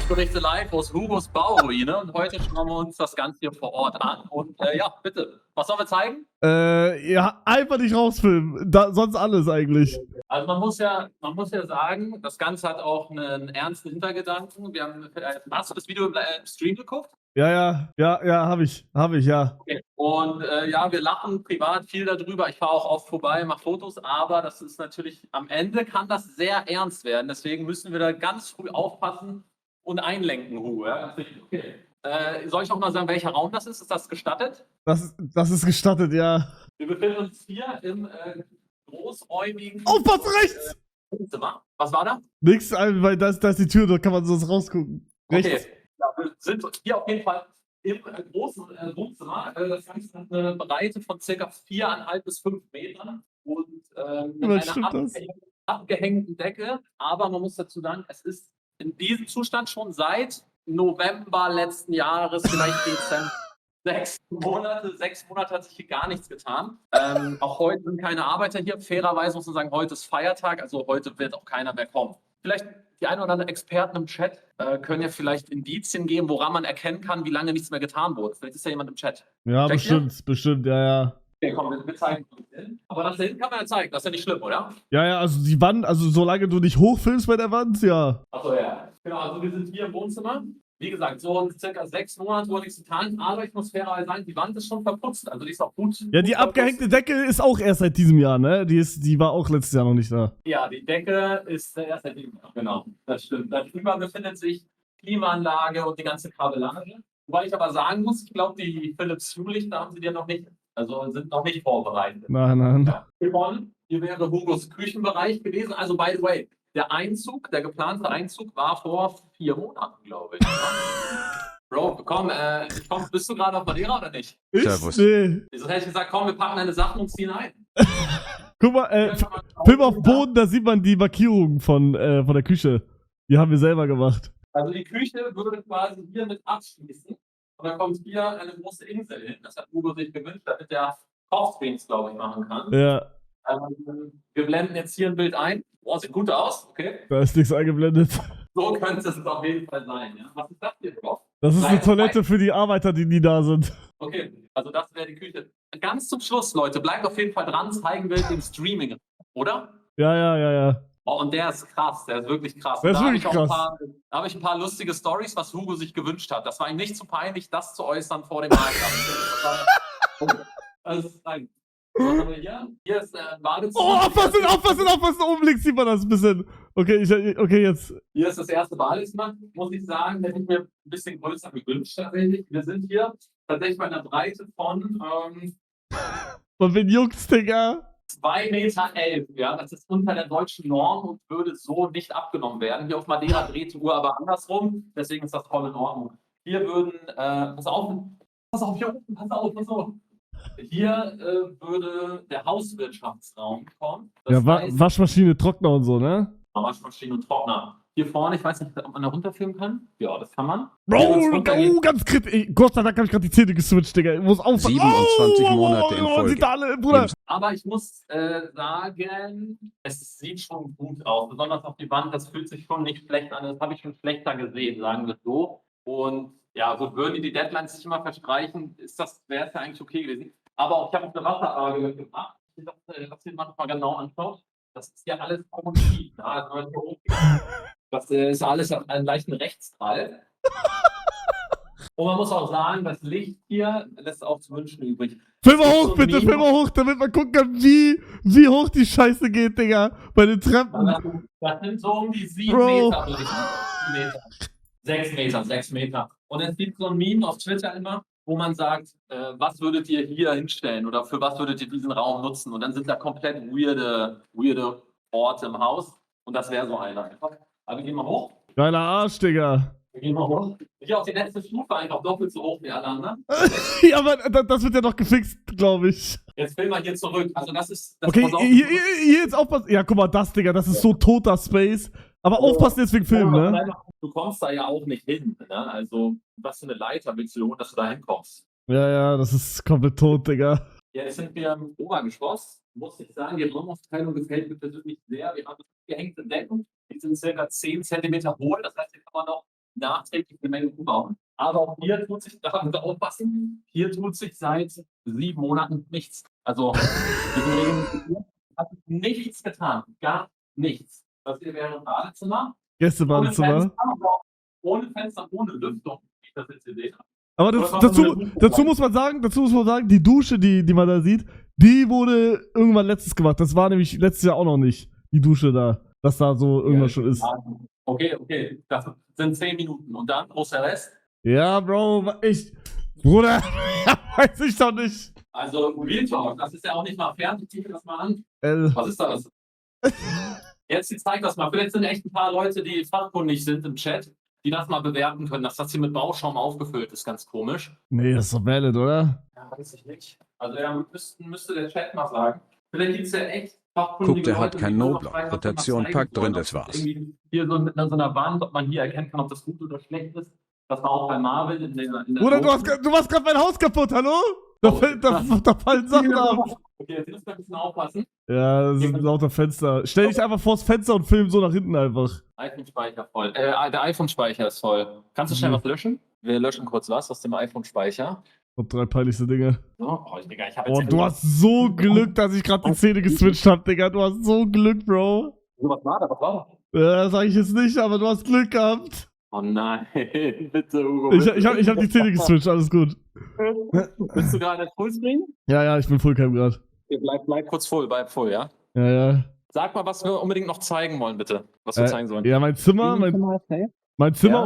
Ich berichte live aus Hugos Bauruine und heute schauen wir uns das Ganze hier vor Ort an. Und ja, bitte, was sollen wir zeigen? Ja, einfach nicht rausfilmen. Sonst alles eigentlich. Also man muss ja sagen, das Ganze hat auch einen ernsten Hintergedanken. Hast du das Video im Stream geguckt? Ja, hab ich, ja. Okay. Und ja, wir lachen privat viel darüber. Ich fahre auch oft vorbei, mache Fotos, aber das ist natürlich, am Ende kann das sehr ernst werden. Deswegen müssen wir da ganz früh aufpassen und einlenken, Hugo. Ja? Okay. Soll ich auch mal sagen, welcher Raum das ist? Ist das gestattet? Das ist gestattet, ja. Wir befinden uns hier im großräumigen Aufpass rechts! Wohnzimmer. Was war da? Nix, weil da ist die Tür, da kann man sonst rausgucken. Rechts. Okay. Ja, wir sind hier auf jeden Fall im großen Wohnzimmer. Das Ganze hat eine Breite von ca. 4,5 bis 5 Metern und mit einer abgehängten Decke. Aber man muss dazu sagen, es ist in diesem Zustand schon seit November letzten Jahres, vielleicht Dezember. 6 Monate hat sich hier gar nichts getan. Auch heute sind keine Arbeiter hier. Fairerweise muss man sagen, heute ist Feiertag, also heute wird auch keiner mehr kommen. Vielleicht die ein oder anderen Experten im Chat können ja vielleicht Indizien geben, woran man erkennen kann, wie lange nichts mehr getan wurde. Vielleicht ist ja jemand im Chat. Ja, bestimmt, ja. Okay, komm, wir zeigen uns hin. Aber das da hinten kann man ja zeigen, das ist ja nicht schlimm, oder? Ja, also die Wand, also solange du nicht hochfilmst bei der Wand, ja. Achso, ja. Genau, also wir sind hier im Wohnzimmer. Wie gesagt, so circa 6 Monate wurde nichts getan, aber ich muss fairerweise sagen, die Wand ist schon verputzt, also die ist auch gut. Ja, die abgehängte Decke ist auch erst seit diesem Jahr, ne? Die war auch letztes Jahr noch nicht da. Ja, die Decke ist erst seit diesem Jahr, genau, das stimmt. Darüber befindet sich Klimaanlage und die ganze Kabellage. Wobei ich aber sagen muss, ich glaube, die Philips Hue-Lichter haben sie dir noch nicht, also sind noch nicht vorbereitet. Nein. Ja. Hier wäre Hugos Küchenbereich gewesen, also by the way, der geplante Einzug war vor 4 Monaten, glaube ich. Bro, komm, bist du gerade auf Madeira oder nicht? Servus. Nee. Wieso hätte ich gesagt, komm, wir packen deine Sachen und ziehen ein? Guck mal, Film auf dem Boden, da sieht man die Markierungen von der Küche. Die haben wir selber gemacht. Also die Küche würde quasi hier mit abschließen. Und dann kommt hier eine große Insel hin. Das hat Hugo sich gewünscht, damit der Kochstreams, glaube ich, machen kann. Ja. Wir blenden jetzt hier ein Bild ein. Boah, sieht gut aus, okay. Da ist nichts eingeblendet. So könnte es auf jeden Fall sein, ja. Was ist das hier drauf? Das ist eine Toilette für die Arbeiter, die da sind. Okay, also das wäre die Küche. Ganz zum Schluss, Leute, bleibt auf jeden Fall dran, zeigen wir den Streaming, oder? Ja. Oh, und der ist krass, der ist wirklich krass. Der ist wirklich krass. Da habe ich ein paar lustige Stories, was Hugo sich gewünscht hat. Das war ihm nicht zu peinlich, das zu äußern vor dem Markt. Das ist ein... Was haben wir hier? Hier ist Badezimmer. Oh, aufpassen, oben links sieht man das ein bisschen. Okay, jetzt. Hier ist das erste Badezimmer. Muss ich sagen, hätte ich mir ein bisschen größer gewünscht tatsächlich. Wir sind hier tatsächlich bei einer Breite von wen juckt's, Digga? 2,11 Meter. Ja, das ist unter der deutschen Norm und würde so nicht abgenommen werden. Hier auf Madeira dreht die Uhr aber andersrum. Deswegen ist das voll in Ordnung. Hier würden, pass auf, hier unten, pass auf. Hier würde der Hauswirtschaftsraum kommen. Das heißt, Waschmaschine, Trockner und so, ne? Waschmaschine und Trockner. Hier vorne, ich weiß nicht, ob man da runterfilmen kann. Ja, das kann man. Ganz kritisch. Gott sei Dank habe ich gerade die Zähne geswitcht, Digga. Ich muss aufpassen. 27 Monate in Folge. Sind alle, Bruder. Aber ich muss sagen, es sieht schon gut aus. Besonders auf die Wand, das fühlt sich schon nicht schlecht an. Das habe ich schon schlechter gesehen, sagen wir so. Und ja, gut, würden die Deadlines sich immer verstreichen, wäre es ja eigentlich okay gewesen. Aber auch, ich habe eine Wasserwaage gemacht. Ich dachte, dass ihr mal genau anschaut. Das ist ja alles kommunikativ. Das ist alles einen leichten Rechtsdrall. Und man muss auch sagen, das Licht hier lässt auch zu wünschen übrig. Film mal hoch, bitte, film mal hoch, damit man gucken kann, wie hoch die Scheiße geht, Digga. Bei den Treppen. Das sind so um die 7 Meter, würde ich sagen. 6 Meter. Und es gibt so ein Meme auf Twitter immer, wo man sagt, was würdet ihr hier hinstellen oder für was würdet ihr diesen Raum nutzen? Und dann sind da komplett weirde Orte im Haus. Und das wäre so einer einfach. Aber wir gehen mal hoch. Geiler Arsch, Digga. Wir gehen mal hoch. Hier auf die letzte Stufe einfach doppelt so hoch wie alle anderen. Ja, aber das wird ja noch gefixt, glaube ich. Jetzt filmen wir hier zurück. Also das ist... Okay, hier jetzt aufpassen. Ja, guck mal, das, Digga, das ist so toter Space. Aber aufpassen jetzt wegen Film, ne? Du kommst da ja auch nicht hin, ne? Also, was für eine Leiter willst du holen, dass du da hinkommst? Ja, das ist komplett tot, Digga. Ja, jetzt sind wir im Obergeschoss. Muss ich sagen, die Raumaufteilung gefällt mir persönlich sehr. Wir haben gehängte Decken, die sind ca. 10 cm hoch. Das heißt, hier kann man noch nachträglich eine Menge umbauen. Aber auch hier tut sich, da haben wir aufpassen, hier tut sich seit 7 Monaten nichts. Also, hat nichts getan. Gar nichts. Das hier wäre ein Badezimmer. Gästebadezimmer. Ohne Fenster, ohne Lüftung, wie ich das jetzt gesehen habe. Aber dazu muss man sagen, die Dusche, die man da sieht, die wurde irgendwann letztes gemacht. Das war nämlich letztes Jahr auch noch nicht, die Dusche da, dass da so irgendwas schon ist. Okay, das sind 10 Minuten. Und dann, wo ist der Rest? Ja, Bro, Bruder, weiß ich doch nicht. Also, Real Talk, das ist ja auch nicht mal fern. Ich ziehe das mal an. Was ist das? Jetzt zeig das mal. Vielleicht sind echt ein paar Leute, die fachkundig sind im Chat, die das mal bewerten können, dass das hier mit Bauschaum aufgefüllt ist. Ganz komisch. Nee, das ist doch valid, oder? Ja, weiß ich nicht. Also, ja, müsste der Chat mal sagen. Vielleicht gibt es ja echt fachkundige Guck, der hat Leute, kein die nur noch Nobler. fragen, was man Rotation zeigen packt soll, drin, ob das war's. irgendwie hier so mit so einer Wand, ob man hier erkennen kann, ob das gut oder schlecht ist. Das war auch bei Marvel in der Bruder, du machst gerade mein Haus kaputt, hallo? Da fallen Sachen ab. Okay, jetzt müssen wir ein bisschen aufpassen. Ja, das sind lauter Fenster. Stell dich einfach vors Fenster und film so nach hinten einfach. iPhone-Speicher voll. Der iPhone-Speicher ist voll. Kannst du schnell was löschen? Wir löschen kurz was aus dem iPhone-Speicher. Und 3 peinlichste Dinge. So, Digga, ich hab Oh, du hast so Glück, dass ich gerade die Zähne geswitcht hab, Digga. Du hast so Glück, Bro. Was war da? Was war da? Ja, sag ich jetzt nicht, aber du hast Glück gehabt. Oh nein, bitte, Hugo. Ich hab die Zähne geswitcht, alles gut. Bist du gerade Fullscreen? Ja, ich bin Fullcam gerade. Bleib kurz voll, bleib voll, ja? Ja. Sag mal, was wir unbedingt noch zeigen wollen, bitte. Was wir zeigen sollen. Ja, mein Zimmer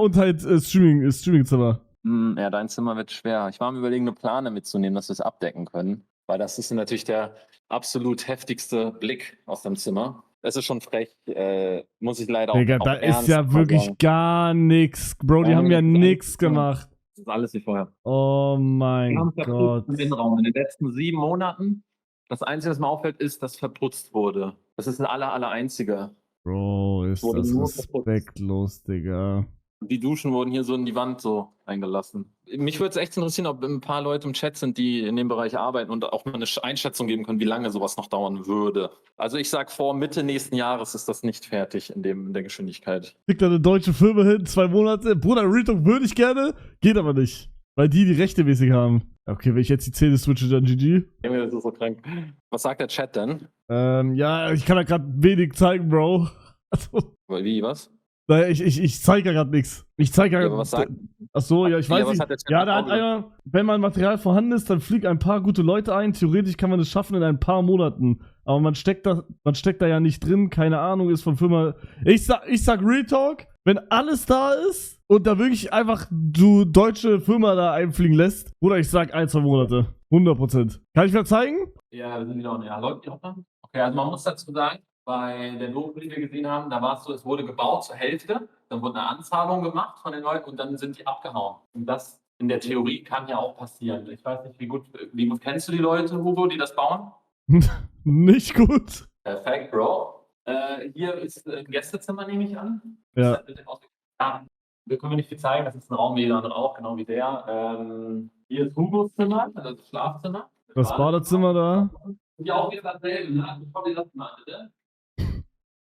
und halt Streamingzimmer. Ja, dein Zimmer wird schwer. Ich war am Überlegen, eine Plane mitzunehmen, dass wir es abdecken können. Weil das ist natürlich der absolut heftigste Blick aus dem Zimmer. Es ist schon frech, muss ich leider Digga, auch da ist ja mal wirklich sagen. gar nichts. Bro, die haben ja nichts gemacht. Das ist alles wie vorher. Oh mein Gott. Im Innenraum. In den letzten 7 Monaten, das Einzige, was mir auffällt, ist, dass verputzt wurde. Das ist ein aller einzige. Bro, ist Wurde das nur respektlos, Digga. Die Duschen wurden hier so in die Wand so eingelassen. Mich würde es echt interessieren, ob ein paar Leute im Chat sind, die in dem Bereich arbeiten und auch mal eine Einschätzung geben können, wie lange sowas noch dauern würde. Also ich sag, vor Mitte nächsten Jahres ist das nicht fertig in der Geschwindigkeit. Kriegt da eine deutsche Firma hin, 2 Monate. Bruder, Retalk würde ich gerne, geht aber nicht. Weil die Rechte mäßig haben. Okay, wenn ich jetzt die Zähne switche, dann GG. Das ist so krank. Was sagt der Chat denn? Ja, ich kann da gerade wenig zeigen, Bro. Also, Wie, was? naja, ich zeige ja gerade nichts. Ich zeige ja aber was sagt... Achso, ja, ich weiß was nicht. hat der Chat Ja, da hat einer, wenn mal Material vorhanden ist, dann fliegen ein paar gute Leute ein. Theoretisch kann man das schaffen in ein paar Monaten. Aber man steckt da ja nicht drin. Keine Ahnung, ist von Firma. Ich sag Real Talk, wenn alles da ist und da wirklich einfach du deutsche Firma da einfliegen lässt, oder ich sag 1-2 Monate. 100%. Kann ich mal zeigen? Ja, wir sind wieder on. Ja, läuft die auch noch? Okay, also man muss dazu sagen, bei der Doku, die wir gesehen haben, da war es so, es wurde gebaut zur Hälfte, dann wurde eine Anzahlung gemacht von den Leuten und dann sind die abgehauen. Und das in der Theorie kann ja auch passieren. Ich weiß nicht, wie gut kennst du die Leute, Hugo, die das bauen? Nicht gut. Perfekt, Bro. Hier ist ein Gästezimmer, nehme ich an. Ja. Wir können nicht viel zeigen, das ist ein Raum wie der andere auch, genau wie der. Hier ist Hugos Zimmer, also das Schlafzimmer. Das Badezimmer da. Ja, auch wieder dasselbe, ne? Also, schau dir das mal, bitte.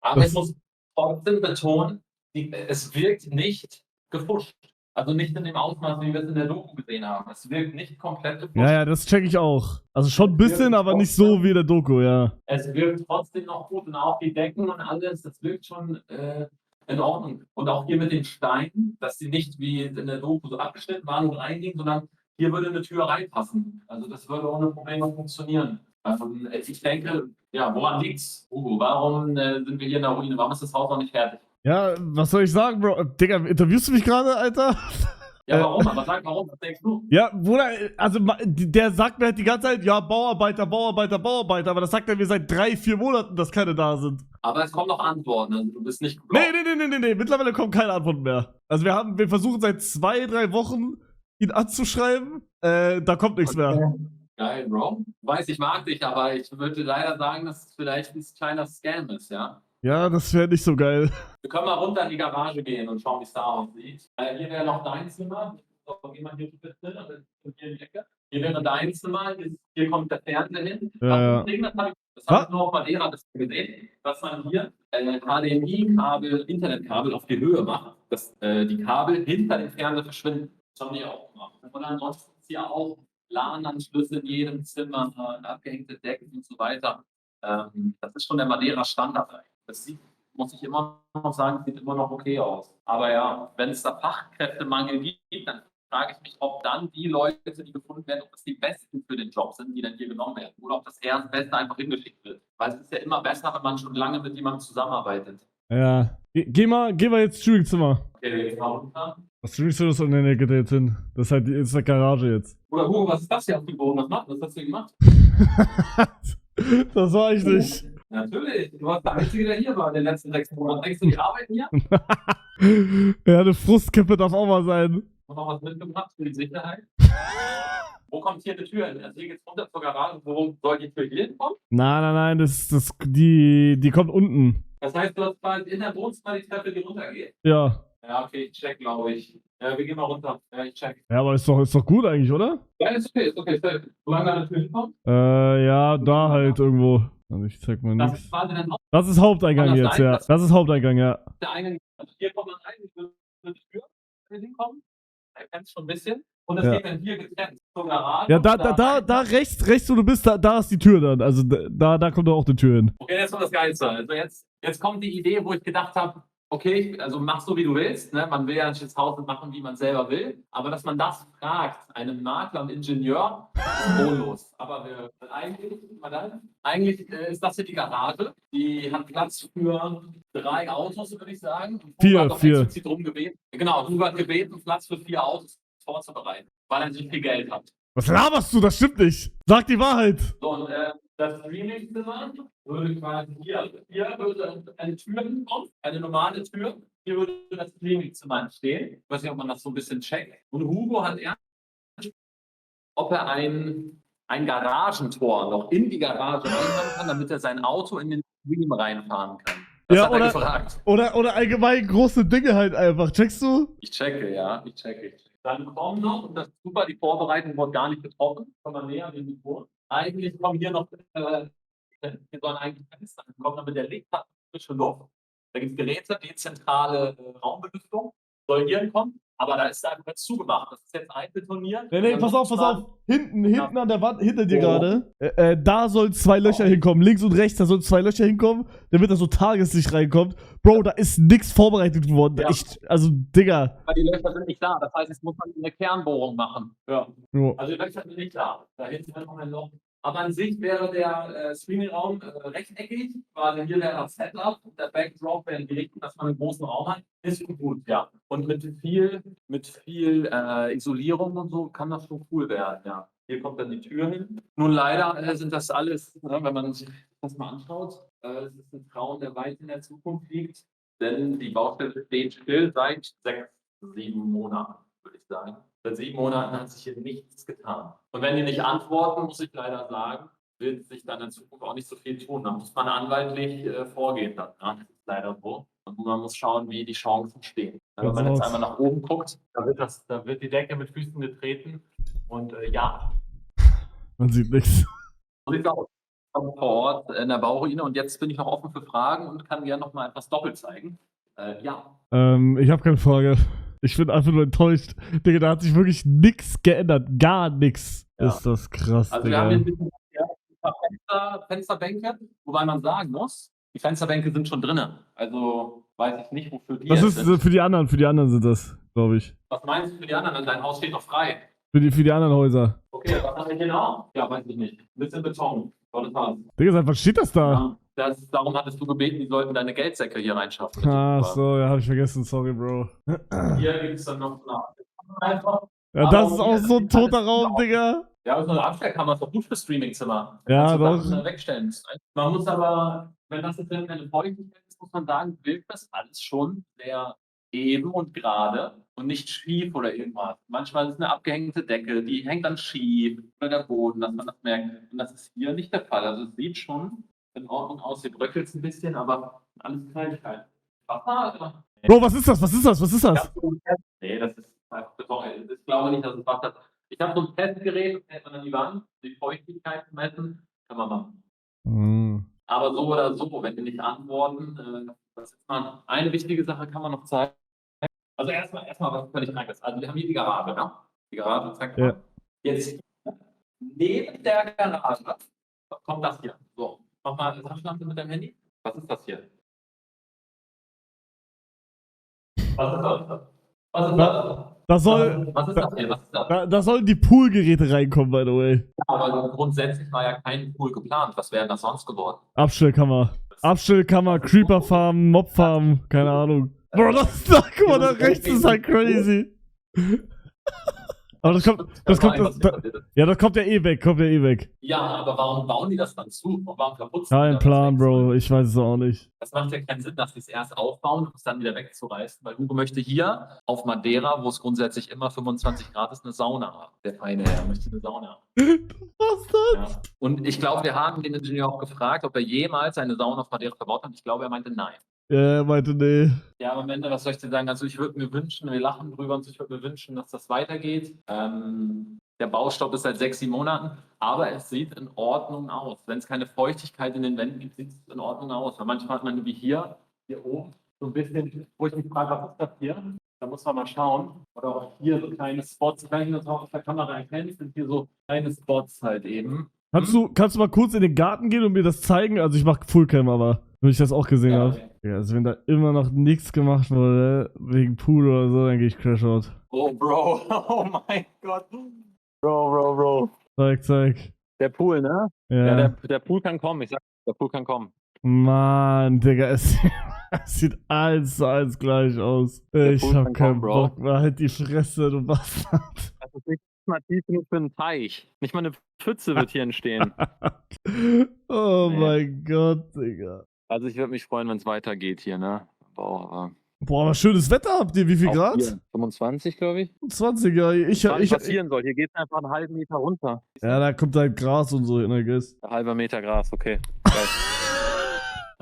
Aber ich muss trotzdem betonen, es wirkt nicht gefuscht. Also nicht in dem Ausmaß, wie wir es in der Doku gesehen haben. Es wirkt nicht komplett gefuscht. Ja, das check ich auch. Also schon ein bisschen, aber nicht so wie in der Doku, ja. Es wirkt trotzdem noch gut und auch die Decken und alles, das wirkt schon in Ordnung. Und auch hier mit den Steinen, dass sie nicht wie in der Doku so abgeschnitten waren und reingingen, sondern hier würde eine Tür reinpassen. Also das würde ohne Probleme funktionieren. Ich denke, ja, woran liegt's, Hugo? Warum sind wir hier in der Ruine? Warum ist das Haus noch nicht fertig? Ja, was soll ich sagen, Bro? Digga, interviewst du mich gerade, Alter? Ja, warum? Aber sag warum, was denkst du? Ja, Bruder, also der sagt mir halt die ganze Zeit, ja, Bauarbeiter, aber das sagt er mir seit 3-4 Monaten, dass keine da sind. Aber es kommen noch Antworten, also du bist nicht geblockt. Nee, mittlerweile kommen keine Antworten mehr. Also wir versuchen seit 2-3 Wochen, ihn anzuschreiben, da kommt nichts mehr. Geil, Bro. Ich mag dich, aber ich würde leider sagen, dass es vielleicht ein kleiner Scam ist, ja? Ja, das wäre nicht so geil. Wir können mal runter in die Garage gehen und schauen, wie es da aussieht. Hier wäre noch dein Zimmer. So, geh mal hier bitte hin und hier in die Ecke. Hier wäre dein Zimmer. Hier kommt der Fernseher hin. Ja. Das habe ich nur auf Madeira gesehen, dass man hier HDMI-Kabel, Internetkabel auf die Höhe macht. dass die Kabel hinter dem Fernseher verschwinden. Das haben die auch gemacht. Und ansonsten ist hier auch LAN-Anschlüsse in jedem Zimmer, abgehängte Decken und so weiter. Das ist schon der Madeira-Standard eigentlich. Das sieht, muss ich immer noch sagen, sieht immer noch okay aus. Aber ja, wenn es da Fachkräftemangel gibt, dann frage ich mich, ob dann die Leute, die gefunden werden, ob das die Besten für den Job sind, die dann hier genommen werden. Oder ob das Beste einfach hingeschickt wird. Weil es ist ja immer besser, wenn man schon lange mit jemandem zusammenarbeitet. Ja. Geh mal jetzt Streamingzimmer. Okay, wir gehen mal runter. Das Streamingzimmer ist in der Nähe gedreht hin. Das ist halt ist eine Garage jetzt. Oder Hugo, was ist das hier auf dem Boden? Was hast du gemacht? Das war ich nicht. Natürlich, du warst der Einzige, der hier war in den letzten 6 Monaten. Denkst du, die arbeiten hier? Ja, eine Frustkippe darf auch mal sein. Und noch was mitgebracht für die Sicherheit? Wo kommt hier die Tür hin? Also hier geht's runter zur Garage. Wo soll die Tür hier hinkommen? Nein, die kommt unten. Das heißt, du hast quasi in der Wohnzimmer die Treppe, die runtergeht? Ja. Ja, okay, ich check, glaube ich. Ja, wir gehen mal runter. Ja, ich check. Ja, aber ist doch gut eigentlich, oder? Ja, ist okay. Solange da eine Tür hinkommt. Ja, da halt irgendwo. Also ich zeig mal Das nichts. ist quasi dann auch Das ist Haupteingang Kann das jetzt, sein, ja. dass- Das ist Haupteingang, ja. der Eingang. Also hier kommt man rein, ich würde eine Tür hinkommen. Er kennt es schon ein bisschen. Und es Ja. geht dann hier getrennt zur Garage. Ja, und da rechts, wo du bist, da ist die Tür dann. Also da kommt doch auch die Tür hin. Okay, jetzt kommt das Geilste. Also jetzt kommt die Idee, wo ich gedacht habe, okay, also mach so, wie du willst. Ne? Man will ja nicht das Haus machen, wie man selber will. Aber dass man das fragt, einem Makler und Ingenieur, ist bodenlos. Aber eigentlich ist das hier die Garage. Die hat Platz für 3 Autos, würde ich sagen. Und Hugo 4, hat auch 4. explizit drum gebeten. Genau, Hugo hat gebeten, Platz für 4 Autos vorzubereiten, weil er nicht viel Geld hat. Was laberst du? Das stimmt nicht. Sag die Wahrheit. So, und das Streaming-Zimmer würde quasi hier würde eine Tür hinkommen, eine normale Tür. Hier würde das Streaming-Zimmer entstehen. Ich weiß nicht, ob man das so ein bisschen checkt. Und Hugo hat ob er ein Garagentor noch in die Garage reinfahren kann, damit er sein Auto in den Stream reinfahren kann. Das Ja, hat er gefragt. Oder allgemein große Dinge halt einfach. Checkst du? Ich checke. Dann kommen noch, und das ist super, die Vorbereitung wurde gar nicht getroffen. Komm mal näher, wie vor. Eigentlich kommen hier noch, hier sollen eigentlich Fenster kommen, damit der Licht hat frische Luft. Da gibt es Geräte, dezentrale Raumbelüftung, soll hier hinkommen, aber da ist einfach jetzt zugemacht. Das ist jetzt einbetoniert. Nee, pass auf. Hinten an der Wand, hinter dir Wo? gerade. Da sollen 2 Löcher hinkommen. Links und rechts, da sollen 2 Löcher hinkommen, damit da so Tageslicht reinkommt. Bro, da ist nichts vorbereitet worden. Ja. Also, Digga. Aber die Löcher sind nicht da. Das heißt, jetzt muss man eine Kernbohrung machen. Ja. Jo. Also die Löcher sind nicht da. Da hinten ist noch ein Loch. Aber an sich wäre der Streaming-Raum rechteckig, quasi hier wäre das Setup und der Backdrop wäre in die Richtung, dass man einen großen Raum hat. Ist gut, ja. Und mit viel Isolierung und so kann das schon cool werden, ja. Hier kommt dann die Tür hin. Nun leider sind das alles, ne, wenn man sich das mal anschaut, es ist ein Traum, der weit in der Zukunft liegt, denn die Baustelle steht still seit 6, 7 Monaten, würde ich sagen. Seit 7 Monaten hat sich hier nichts getan. Und wenn die nicht antworten, muss ich leider sagen, wird sich dann in Zukunft auch nicht so viel tun. Da muss man anwaltlich vorgehen dann. Ja? Das ist leider so. Und man muss schauen, wie die Chancen stehen. Wenn man jetzt einmal nach oben guckt, da wird die Decke mit Füßen getreten. Und ja. Man sieht nichts. So sieht's aus. Vor Ort in der Bauruine. Und jetzt bin ich noch offen für Fragen und kann gerne noch mal etwas doppelt zeigen. Ja. Ich habe keine Frage. Ich bin einfach nur enttäuscht. Digga, da hat sich wirklich nichts geändert. Gar nichts. Ja. Ist das krass, Also Digga. wir haben hier ein bisschen Fensterbänke, wobei man sagen muss, die Fensterbänke sind schon drin. Also weiß ich nicht, wofür die Das jetzt ist sind. für die anderen sind das, glaube ich. Was meinst du für die anderen? Dein Haus steht noch frei. Für die anderen Häuser. Okay, was haben wir hier noch? Ja, weiß ich nicht. Ein bisschen Beton. Tolles Haus. Digga, seit wann steht das da? Ja, darum hattest du gebeten, die sollten deine Geldsäcke hier reinschaffen. Ach so, ja, hab ich vergessen. Sorry, Bro. Hier gibt es dann noch einfach. Ja, Aber das ist auch hier so ein ist alles toter Raum, blau. Digga. Ja, aber so eine Abstellkammer ist doch gut für Streamingzimmer. Ja, Kannst du doch. Sachen wegstellen. Man muss aber, wenn das jetzt eine Feuchtigkeit ist, muss man sagen, wirkt das alles schon sehr eben und gerade und nicht schief oder irgendwas. Manchmal ist eine abgehängte Decke, die hängt dann schief oder der Boden, dass man das merkt. Und das ist hier nicht der Fall. Also es sieht schon in Ordnung aus, hier bröckelt es ein bisschen, aber alles Kleinigkeiten. Fassade. Bro, was ist das? Nee, das ist einfach Beton. Ich glaube nicht, dass es Wasser ist. Ich habe so ein Testgerät, das hält man an die Wand, die Feuchtigkeit messen, kann man machen. Hm. Aber so oder so, wenn die nicht antworten, das ist eine wichtige Sache kann man noch zeigen. Also erstmal was völlig Krankes. Also wir haben hier die Garage, ne? Die Garage, zack. Ja. Jetzt neben der Garage kommt das hier. So, mach mal eine Taschenlampe mit deinem Handy. Was ist das hier? Was ist das? Was ist das? Da soll, Was ist das hier? Was ist das? da sollen die Poolgeräte reinkommen, by the way. Ja, aber grundsätzlich war ja kein Pool geplant. Was wäre denn das sonst geworden? Abstellkammer, Creeperfarm, Mobfarm, keine Ahnung. Bro, guck mal, da rechts ist halt crazy. Aber das kommt ja eh weg, Ja, aber warum bauen die das dann zu? Und warum verputzen die Kein das Plan, weg? Bro, ich weiß es auch nicht. Das macht ja keinen Sinn, dass sie es erst aufbauen, um es dann wieder wegzureißen, weil Hugo möchte hier auf Madeira, wo es grundsätzlich immer 25 Grad ist, eine Sauna haben. Der feine Herr möchte eine Sauna haben. Was das? Ja. Und ich glaube, wir haben den Ingenieur auch gefragt, ob er jemals eine Sauna auf Madeira verbaut hat. Ich glaube, er meinte nein. Ja, er meinte, nee. Ja, am Ende, was soll ich dir sagen? Also ich würde mir wünschen, wir lachen drüber und ich würde mir wünschen, dass das weitergeht. Der Baustopp ist seit 6-7 Monaten, aber es sieht in Ordnung aus. Wenn es keine Feuchtigkeit in den Wänden gibt, sieht es in Ordnung aus. Weil manchmal hat man wie hier oben, so ein bisschen, wo ich mich frage, was ist das hier? Da muss man mal schauen. Oder auch hier so kleine Spots, ich weiß nicht, ob das auf der Kamera erkennt, sind hier so kleine Spots halt eben. Kannst du mal kurz in den Garten gehen und mir das zeigen? Also ich mach Fullcam, aber wenn ich das auch gesehen habe. Okay. Ja, also wenn da immer noch nichts gemacht wurde, wegen Pool oder so, dann gehe ich Crashout. Oh, Bro, oh mein Gott. Bro. Zeig. Der Pool, ne? Ja. Ja, der Pool kann kommen. Ich sag, der Pool kann kommen. Mann, Digga, es sieht 1:1 gleich aus. Ich Pool hab kann keinen kommen, Bro. Bock mehr. Halt die Fresse, du Bastard. Das ist nicht mal tief genug für einen Teich. Nicht mal eine Pfütze wird hier entstehen. Oh Nee. mein Gott, Digga. Also ich würde mich freuen, wenn es weitergeht hier, ne? Aber Boah, aber schönes Wetter habt ihr. Wie viel auch Grad? hier, 25, glaube ich. 20er. Was passieren soll. Hier geht es einfach einen halben Meter runter. Ja, da kommt halt Gras und so hin, I guess. Ein halber Meter Gras, okay. Geil.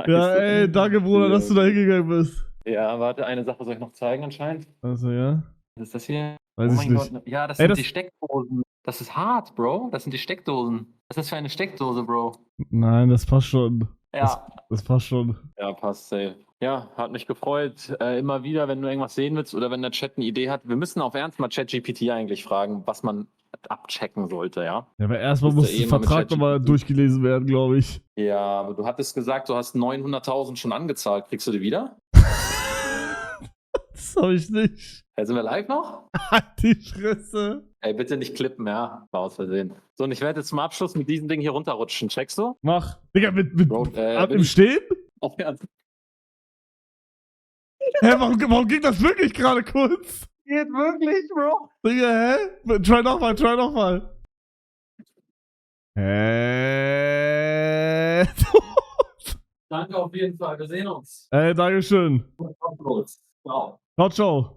Ja, ey, danke, Bruder, dass du da hingegangen bist. Ja, warte, eine Sache soll ich noch zeigen anscheinend. Also, ja. Was ist das hier? Weiß Oh ich mein nicht. Gott. Ja, das Ey, sind das- die Steckdosen. Das ist hart, Bro. Das sind die Steckdosen. Was ist das für eine Steckdose, Bro? Nein, das passt schon. Ja. Das passt schon. Ja, passt safe. Ja, hat mich gefreut. Immer wieder, wenn du irgendwas sehen willst oder wenn der Chat eine Idee hat. Wir müssen auf Ernst mal ChatGPT eigentlich fragen, was man abchecken sollte, ja? Ja, aber erstmal Müsste muss der eh mal mit Vertrag nochmal ChatGPT. durchgelesen werden, glaube ich. Ja, aber du hattest gesagt, du hast 900.000 schon angezahlt. Kriegst du die wieder? Das habe ich nicht. Hey, sind wir live noch? Halt die Fresse. Ey, bitte nicht klippen, ja? War aus Versehen. So, und ich werde jetzt zum Abschluss mit diesem Ding hier runterrutschen. Checkst du? Mach. Digga, mit Bro, ab bin im ich- Stehen? Auf Ernst. Hä, warum ging das wirklich gerade kurz? Geht wirklich, Bro? Digga, hä? Try nochmal. Hä? Danke auf jeden Fall. Wir sehen uns. Ey, Dankeschön. Ciao. Ciao, ciao.